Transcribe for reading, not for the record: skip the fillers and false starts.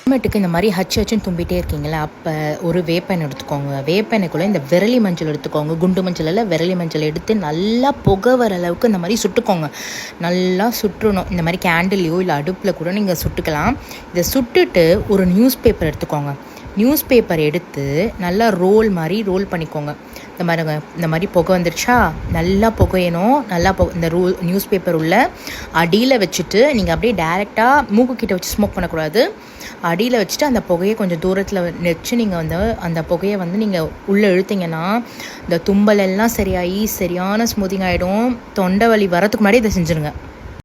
அப்புறமேட்டுக்கு இந்த மாதிரி ஹச்சுன்னு தும்பிட்டே இருக்கீங்களா, அப்போ ஒரு வேப்பெண்ணெய் எடுத்துக்கோங்க. வேப்பெண்ணெய்க்குள்ளே இந்த விரலி மஞ்சள் எடுத்துக்கோங்க. குண்டு மஞ்சள் இல்லை, விரலி மஞ்சள் எடுத்து நல்லா புகை வர அளவுக்கு இந்த மாதிரி சுட்டுக்கோங்க. நல்லா சுற்றணும். இந்த மாதிரி கேண்டில்லையோ இல்லை அடுப்பில் கூட நீங்கள் சுட்டுக்கலாம். இதை சுட்டுட்டு ஒரு நியூஸ் பேப்பர் எடுத்துக்கோங்க. நியூஸ் பேப்பர் எடுத்து நல்லா ரோல் பண்ணிக்கோங்க. இந்த மாதிரி புகை வந்துருச்சா, நல்லா புகையணும். நல்லா இந்த நியூஸ் பேப்பர் உள்ள அடியில் வச்சுட்டு நீங்கள் அப்படியே டேரெக்டாக மூக்குக்கிட்ட வச்சு ஸ்மோக் பண்ணக்கூடாது. அடியில் வச்சுட்டு அந்த புகையை கொஞ்சம் தூரத்தில் வச்சு நீங்கள் அந்த புகையை நீங்கள் உள்ளே இழுத்தீங்கன்னா இந்த தும்பல் எல்லாம் சரியாகி சரியான ஸ்மூத்திங் ஆகிடும். தொண்டை வலி வரத்துக்கு முன்னாடி இதை செஞ்சுருங்க.